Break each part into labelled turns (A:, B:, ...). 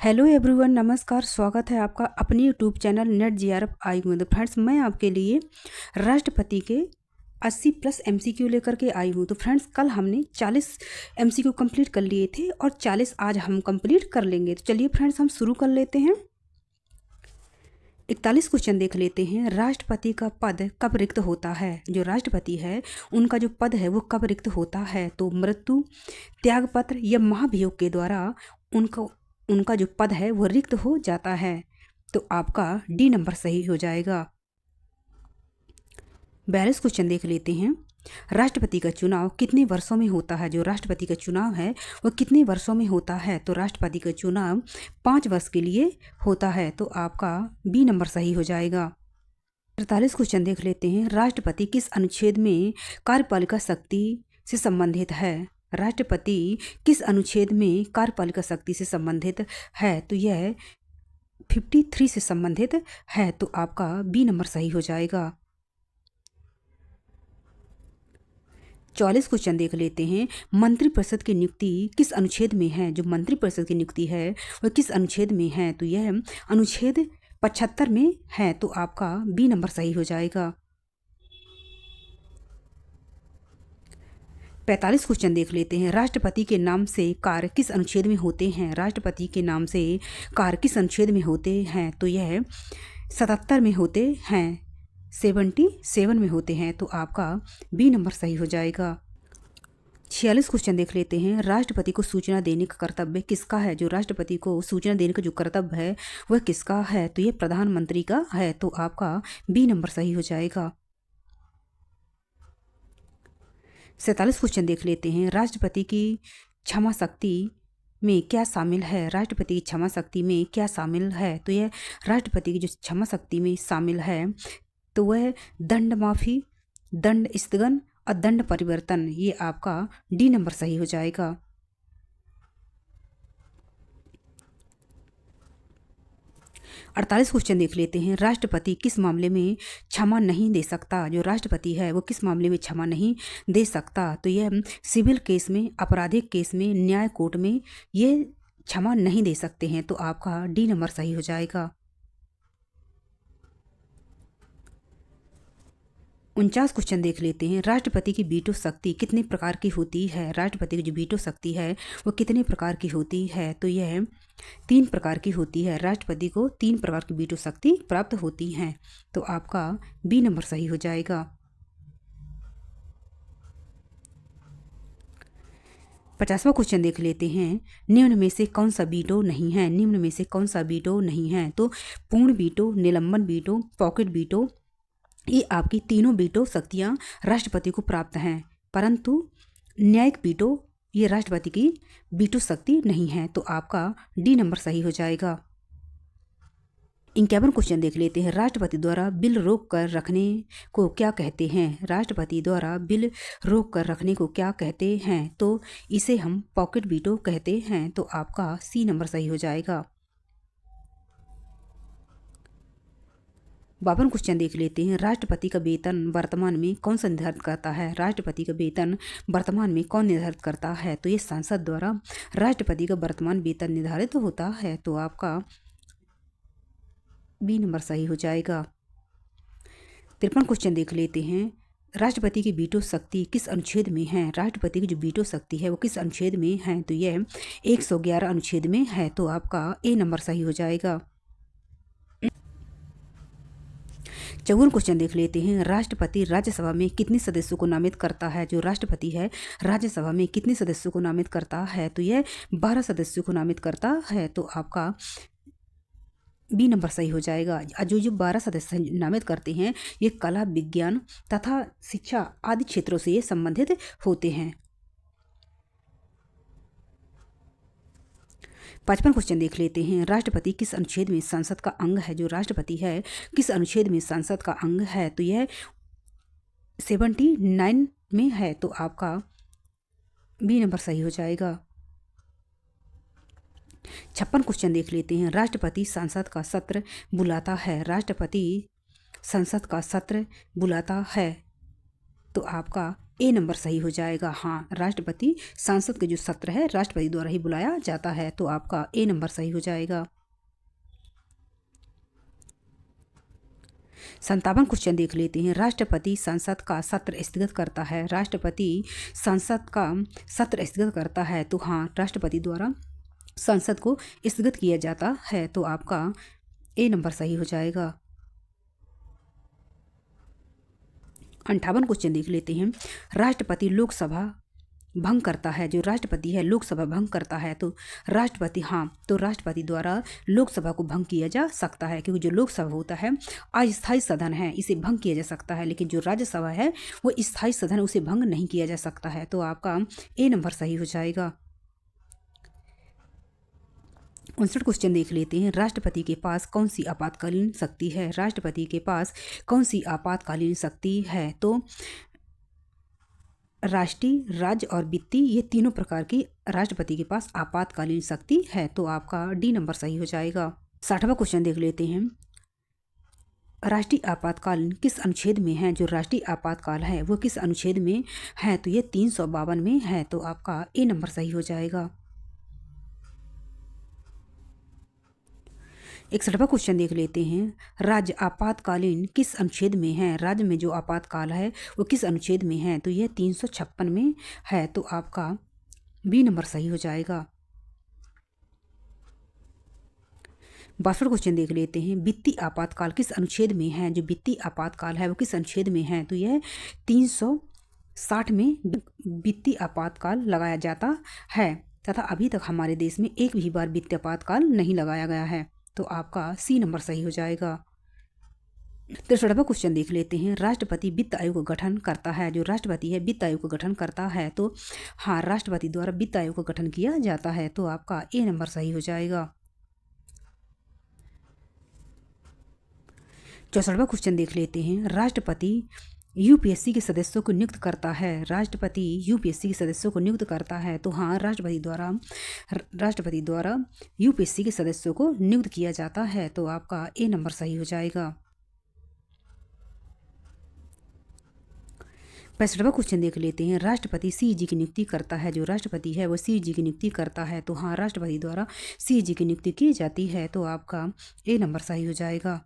A: Hello everyone, नमस्कार। स्वागत है आपका अपने यूट्यूब चैनल नेट जीआरएफ आई में। तो फ्रेंड्स, मैं आपके लिए राष्ट्रपति के 80 प्लस एमसीक्यू लेकर के आई हूँ। तो फ्रेंड्स, कल हमने 40 एमसीक्यू कंप्लीट कर लिए थे और 40 आज हम कंप्लीट कर लेंगे। तो चलिए फ्रेंड्स, हम शुरू कर लेते हैं। 41 क्वेश्चन देख लेते हैं। राष्ट्रपति का पद कब रिक्त होता है? जो राष्ट्रपति है उनका जो पद है वो कब रिक्त होता है? तो मृत्यु, त्यागपत्र या महाभियोग के द्वारा उनका जो पद है वो रिक्त हो जाता है। तो आपका डी नंबर सही हो जाएगा। 42 क्वेश्चन देख लेते हैं। राष्ट्रपति का चुनाव कितने वर्षों में होता है? जो राष्ट्रपति का चुनाव है वो कितने वर्षों में होता है? तो राष्ट्रपति का चुनाव 5 वर्ष के लिए होता है। तो आपका बी नंबर सही हो जाएगा। 43 क्वेश्चन देख लेते हैं। राष्ट्रपति किस अनुच्छेद में कार्यपालिका शक्ति से संबंधित है? राष्ट्रपति किस अनुच्छेद में कार्यपालिका शक्ति से संबंधित है? तो यह 53 से संबंधित है। तो आपका बी नंबर सही हो जाएगा। 44 क्वेश्चन देख लेते हैं। मंत्रिपरिषद की नियुक्ति किस अनुच्छेद में है? जो मंत्रिपरिषद की नियुक्ति है वह किस अनुच्छेद में है? तो यह अनुच्छेद 75 में है। तो आपका बी नंबर सही हो जाएगा। 45 क्वेश्चन देख लेते हैं। राष्ट्रपति के नाम से कार्य किस अनुच्छेद में होते हैं? राष्ट्रपति के नाम से कार्य किस अनुच्छेद में होते हैं? तो यह 77 में होते हैं, 77 में होते हैं। तो आपका बी नंबर सही हो जाएगा। 46 क्वेश्चन देख लेते हैं। राष्ट्रपति को सूचना देने का कर्तव्य किसका है? जो राष्ट्रपति को सूचना देने का जो कर्तव्य है वह किसका है? तो यह प्रधानमंत्री का है। तो आपका बी नंबर सही हो जाएगा। 47 क्वेश्चन देख लेते हैं। राष्ट्रपति की क्षमा शक्ति में क्या शामिल है? राष्ट्रपति की क्षमा शक्ति में क्या शामिल है? तो यह राष्ट्रपति की जो क्षमा शक्ति में शामिल है तो वह दंड माफी, दंड स्थगन और दंड परिवर्तन। ये आपका डी नंबर सही हो जाएगा। 48 क्वेश्चन देख लेते हैं। राष्ट्रपति किस मामले में क्षमा नहीं दे सकता? जो राष्ट्रपति है वो किस मामले में क्षमा नहीं दे सकता? तो यह सिविल केस में, आपराधिक केस में, न्याय कोर्ट में ये क्षमा नहीं दे सकते हैं। तो आपका डी नंबर सही हो जाएगा। 49 क्वेश्चन देख लेते हैं। राष्ट्रपति की वीटो शक्ति कितने प्रकार की होती है? राष्ट्रपति की जो वीटो शक्ति है वो कितने प्रकार की होती है? तो यह 3 प्रकार की होती है। राष्ट्रपति को 3 प्रकार की वीटो शक्ति प्राप्त होती हैं। तो आपका बी नंबर सही हो जाएगा। 50वां क्वेश्चन देख लेते हैं। निम्न में से कौन सा वीटो नहीं है? निम्न में से कौन सा वीटो नहीं है? तो पूर्ण वीटो, निलंबन वीटो, पॉकेट वीटो, ये आपकी तीनों वीटो शक्तियाँ राष्ट्रपति को प्राप्त हैं, परंतु न्यायिक वीटो ये राष्ट्रपति की वीटो शक्ति नहीं है। तो आपका डी नंबर सही हो जाएगा। 51 क्वेश्चन देख लेते हैं। राष्ट्रपति द्वारा बिल रोक कर रखने को क्या कहते हैं? राष्ट्रपति द्वारा बिल रोक कर रखने को क्या कहते हैं? तो इसे हम पॉकेट वीटो कहते हैं। तो आपका सी नंबर सही हो जाएगा। 52 क्वेश्चन देख लेते हैं। राष्ट्रपति का वेतन वर्तमान में कौन सा निर्धारित करता है? राष्ट्रपति का वेतन वर्तमान में कौन निर्धारित करता है? तो ये संसद द्वारा राष्ट्रपति का वर्तमान वेतन निर्धारित होता है। तो आपका बी नंबर सही हो जाएगा। 53 क्वेश्चन देख लेते हैं। राष्ट्रपति की वीटो शक्ति किस अनुच्छेद में है? राष्ट्रपति की जो वीटो शक्ति है वो किस अनुच्छेद में है? तो यह 111 अनुच्छेद में है। तो आपका ए नंबर सही हो जाएगा। 54 क्वेश्चन देख लेते हैं। राष्ट्रपति राज्यसभा में कितने सदस्यों को नामित करता है? जो राष्ट्रपति है राज्यसभा में कितने सदस्यों को नामित करता है? तो यह 12 सदस्यों को नामित करता है। तो आपका बी नंबर सही हो जाएगा। जो 12 सदस्य नामित करते हैं ये कला, विज्ञान तथा शिक्षा आदि क्षेत्रों से ये संबंधित होते हैं। 55 क्वेश्चन देख लेते हैं। राष्ट्रपति किस अनुच्छेद में संसद का अंग है? जो राष्ट्रपति है किस अनुच्छेद में संसद का अंग है? तो यह 79 में है। तो आपका बी नंबर सही हो जाएगा। 56 क्वेश्चन देख लेते हैं। राष्ट्रपति संसद का सत्र बुलाता है। राष्ट्रपति संसद का सत्र बुलाता है। तो आपका ए नंबर सही हो जाएगा। हाँ, राष्ट्रपति संसद के जो सत्र है राष्ट्रपति द्वारा ही बुलाया जाता है, तो आपका ए नंबर सही हो जाएगा। 57 क्वेश्चन देख लेते हैं। राष्ट्रपति संसद का सत्र स्थगित करता है। राष्ट्रपति संसद का सत्र स्थगित करता है, तो हाँ, राष्ट्रपति द्वारा संसद को स्थगित किया जाता है, तो आपका ए नंबर सही हो जाएगा। 58 क्वेश्चन देख लेते हैं। राष्ट्रपति लोकसभा भंग करता है। जो राष्ट्रपति है लोकसभा भंग करता है, तो राष्ट्रपति, हाँ, तो राष्ट्रपति द्वारा लोकसभा को भंग किया जा सकता है, क्योंकि जो लोकसभा होता है अस्थायी सदन है, इसे भंग किया जा सकता है, लेकिन जो राज्यसभा है वो स्थायी सदन, उसे भंग नहीं किया जा सकता है, तो आपका ए नंबर सही हो जाएगा। 59 क्वेश्चन देख लेते हैं। राष्ट्रपति के पास कौन सी आपातकालीन शक्ति है। राष्ट्रपति के पास कौन सी आपातकालीन शक्ति है, तो राष्ट्रीय, राज्य और वित्तीय, ये तीनों प्रकार की राष्ट्रपति के पास आपातकालीन शक्ति है, तो आपका डी नंबर सही हो जाएगा। 60वां क्वेश्चन देख लेते हैं। राष्ट्रीय आपातकाल किस अनुच्छेद में है। जो राष्ट्रीय आपातकाल है वो किस अनुच्छेद में है, तो ये 352 में है, तो आपका ए नंबर सही हो जाएगा। 61वां क्वेश्चन देख लेते हैं। राज्य आपातकालीन किस अनुच्छेद में है। राज्य में जो आपातकाल है वो किस अनुच्छेद में है, तो यह 356 में है, तो आपका बी नंबर सही हो जाएगा। 62वां क्वेश्चन देख लेते हैं। वित्तीय आपातकाल किस अनुच्छेद में है। जो वित्तीय आपातकाल है वो किस अनुच्छेद में है, तो यह 360 में वित्तीय आपातकाल लगाया जाता है, तथा अभी तक हमारे देश में एक भी बार वित्तीय आपातकाल नहीं लगाया गया है, तो आपका सी नंबर सही हो जाएगा। 63वां क्वेश्चन देख लेते हैं। राष्ट्रपति वित्त आयोग का गठन करता है। जो राष्ट्रपति है वित्त आयोग का गठन करता है, तो हाँ, राष्ट्रपति द्वारा वित्त आयोग का गठन किया जाता है, तो आपका ए नंबर सही हो जाएगा। 64वां क्वेश्चन देख लेते हैं। राष्ट्रपति यूपीएससी के सदस्यों को नियुक्त करता है। राष्ट्रपति यूपीएससी के सदस्यों को नियुक्त करता है, तो हाँ, राष्ट्रपति द्वारा यूपीएससी के सदस्यों को नियुक्त किया जाता है, तो आपका ए नंबर सही हो जाएगा। 65वां क्वेश्चन देख लेते हैं। राष्ट्रपति सीएजी की नियुक्ति करता है। जो राष्ट्रपति है वो सीएजी की नियुक्ति करता है, तो हाँ, राष्ट्रपति द्वारा सीएजी की नियुक्ति की जाती है, तो आपका ए नंबर सही हो जाएगा।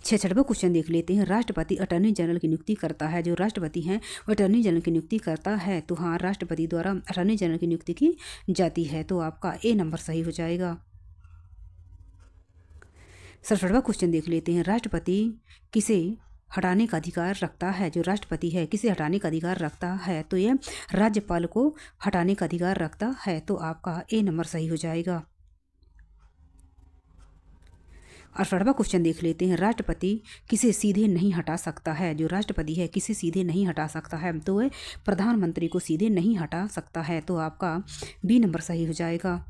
A: 66वां क्वेश्चन देख लेते हैं। राष्ट्रपति अटॉर्नी जनरल की नियुक्ति करता है। जो राष्ट्रपति हैं वो अटॉर्नी जनरल की नियुक्ति करता है, तो हाँ, राष्ट्रपति द्वारा अटॉर्नी जनरल की नियुक्ति की जाती है, तो आपका ए नंबर सही हो जाएगा। 67वां क्वेश्चन देख लेते हैं। राष्ट्रपति किसे हटाने का अधिकार रखता है। जो राष्ट्रपति है किसे हटाने का अधिकार रखता है, तो यह राज्यपाल को हटाने का अधिकार रखता है, तो आपका ए नंबर सही हो जाएगा। 68वां क्वेश्चन देख लेते हैं। राष्ट्रपति किसे सीधे नहीं हटा सकता है। जो राष्ट्रपति है किसे सीधे नहीं हटा सकता है, तो वह प्रधानमंत्री को सीधे नहीं हटा सकता है, तो आपका बी नंबर सही हो जाएगा।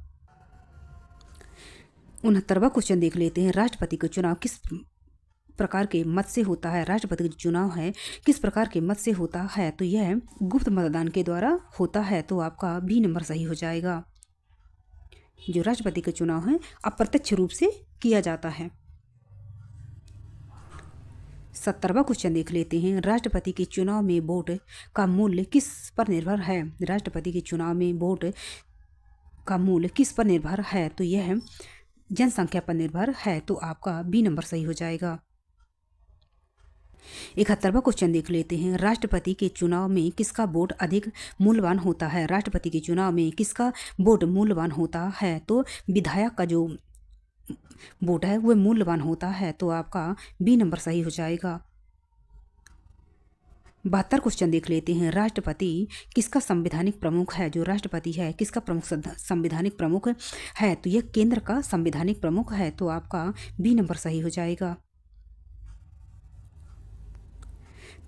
A: 69वां क्वेश्चन देख लेते हैं। राष्ट्रपति का चुनाव किस प्रकार के मत से होता है। राष्ट्रपति का चुनाव है किस प्रकार के मत से होता है, तो यह गुप्त मतदान के द्वारा होता है, तो आपका बी नंबर सही हो जाएगा। जो राष्ट्रपति का चुनाव है अप्रत्यक्ष रूप से किया जाता है। 70वां क्वेश्चन देख लेते हैं। राष्ट्रपति के चुनाव में वोट का मूल्य किस पर निर्भर है। राष्ट्रपति के चुनाव में वोट का मूल्य किस पर निर्भर है, तो यह जनसंख्या पर निर्भर है, तो आपका बी नंबर सही हो जाएगा। 71वां क्वेश्चन देख लेते हैं। राष्ट्रपति के चुनाव में किसका वोट अधिक मूल्यवान होता है। राष्ट्रपति के चुनाव में किसका वोट मूल्यवान होता है, तो विधायक का जो वोट है वह मूल्यवान होता है, तो आपका बी नंबर सही हो जाएगा। 72 क्वेश्चन देख लेते हैं। राष्ट्रपति किसका संवैधानिक प्रमुख है। जो राष्ट्रपति है किसका प्रमुख संवैधानिक प्रमुख है, तो यह केंद्र का संवैधानिक प्रमुख है, तो आपका बी नंबर सही हो जाएगा।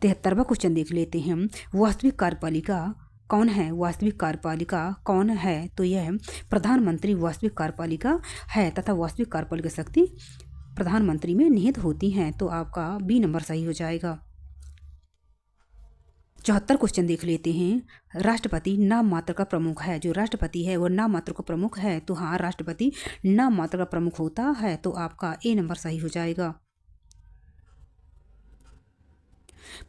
A: 73वां क्वेश्चन देख लेते हैं। वास्तविक कार्यपालिका कौन है। वास्तविक कार्यपालिका कौन है, तो यह प्रधानमंत्री वास्तविक कार्यपालिका है, तथा वास्तविक कार्यपालिका शक्ति प्रधानमंत्री में निहित होती हैं, तो आपका बी नंबर सही हो जाएगा। 74 क्वेश्चन देख लेते हैं। राष्ट्रपति नाम मात्र का प्रमुख है। जो राष्ट्रपति है वो नाम मात्र का प्रमुख है, तो हाँ, राष्ट्रपति नाम मात्र का प्रमुख होता है, तो आपका ए नंबर सही हो जाएगा।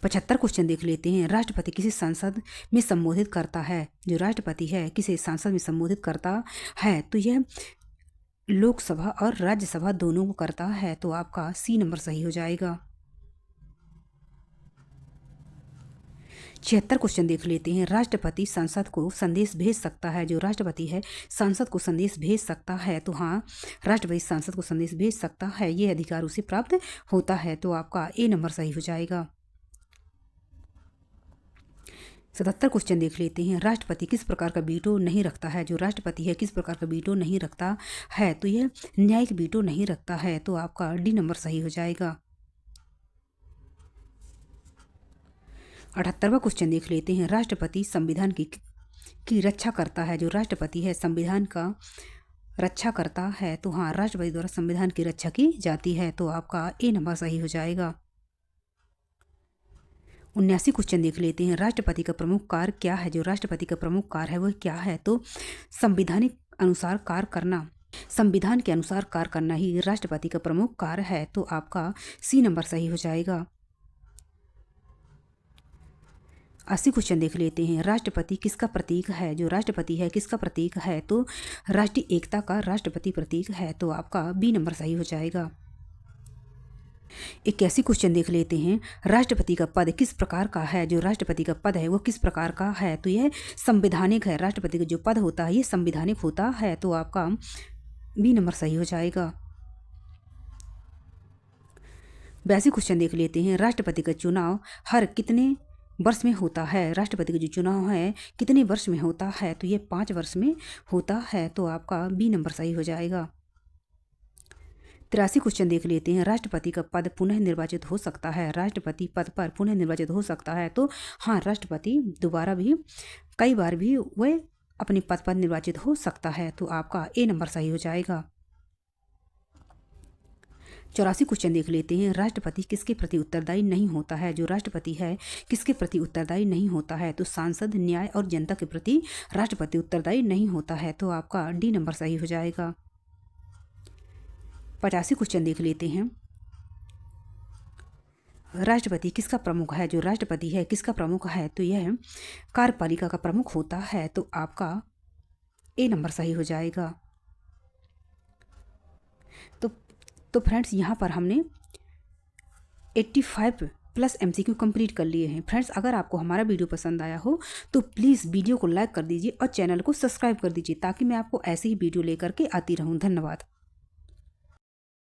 A: 75 क्वेश्चन देख लेते हैं। राष्ट्रपति किसी संसद में संबोधित करता है, जो राष्ट्रपति है किसी संसद में संबोधित करता है तो यह लोकसभा और राज्यसभा दोनों को करता है, तो आपका सी नंबर सही हो जाएगा। 76 क्वेश्चन देख लेते हैं। राष्ट्रपति संसद को संदेश भेज सकता है, जो राष्ट्रपति है संसद को संदेश भेज सकता है, तो हाँ राष्ट्रपति संसद को संदेश भेज सकता है, ये अधिकार उसे प्राप्त होता है, तो आपका ए नंबर सही हो जाएगा। 77 क्वेश्चन देख लेते हैं। राष्ट्रपति किस प्रकार का वीटो नहीं रखता है, जो राष्ट्रपति है किस प्रकार का वीटो नहीं रखता है, तो यह न्यायिक वीटो नहीं रखता है, तो आपका डी नंबर सही हो जाएगा। 78वां क्वेश्चन देख लेते हैं। राष्ट्रपति संविधान की रक्षा करता है, जो राष्ट्रपति है संविधान का रक्षा करता है, तो हाँ राष्ट्रपति द्वारा संविधान की रक्षा की जाती है, तो आपका ए नंबर सही हो जाएगा। 79 क्वेश्चन देख लेते हैं। राष्ट्रपति का प्रमुख कार्य क्या है, जो राष्ट्रपति का प्रमुख कार्य है वह क्या है, तो संविधानिक अनुसार कार्य करना, संविधान के अनुसार कार्य करना ही राष्ट्रपति का प्रमुख कार्य है, तो आपका सी नंबर सही हो जाएगा। 80 क्वेश्चन देख लेते हैं। राष्ट्रपति किसका प्रतीक है, जो राष्ट्रपति है किसका प्रतीक है, तो राष्ट्रीय एकता का राष्ट्रपति प्रतीक है, तो आपका बी नंबर सही हो जाएगा। 81 क्वेश्चन देख लेते हैं। राष्ट्रपति का पद किस प्रकार का है, जो राष्ट्रपति का पद है वो किस प्रकार का है, तो यह संवैधानिक है, राष्ट्रपति का जो पद होता है ये संवैधानिक होता है, तो आपका बी नंबर सही हो जाएगा। 82 क्वेश्चन देख लेते हैं। राष्ट्रपति का चुनाव हर कितने वर्ष में होता है, राष्ट्रपति का जो चुनाव है कितने वर्ष में होता है, तो ये 5 वर्ष में होता है, तो आपका बी नंबर सही हो जाएगा। 83 क्वेश्चन देख लेते हैं। राष्ट्रपति का पद पुनः निर्वाचित हो सकता है, राष्ट्रपति पद पर पुनः निर्वाचित हो सकता है, तो हाँ राष्ट्रपति दोबारा भी कई बार भी वह अपने पद पर निर्वाचित हो सकता है, तो आपका ए नंबर सही हो जाएगा। 84 क्वेश्चन देख लेते हैं। राष्ट्रपति किसके प्रति उत्तरदायी नहीं होता है, जो राष्ट्रपति है किसके प्रति उत्तरदायी नहीं होता है, तो सांसद, न्याय और जनता के प्रति राष्ट्रपति उत्तरदायी नहीं होता है, तो आपका डी नंबर सही हो जाएगा। 85 क्वेश्चन देख लेते हैं। राष्ट्रपति किसका प्रमुख है, जो राष्ट्रपति है किसका प्रमुख है, तो यह कार्यपालिका का प्रमुख होता है, तो आपका ए नंबर सही हो जाएगा। तो फ्रेंड्स यहाँ पर हमने 85+ MCQ कंप्लीट कर लिए हैं। फ्रेंड्स अगर आपको हमारा वीडियो पसंद आया हो तो प्लीज़ वीडियो को लाइक कर दीजिए और चैनल को सब्सक्राइब कर दीजिए, ताकि मैं आपको ऐसे ही वीडियो लेकर के आती रहूँ। धन्यवाद।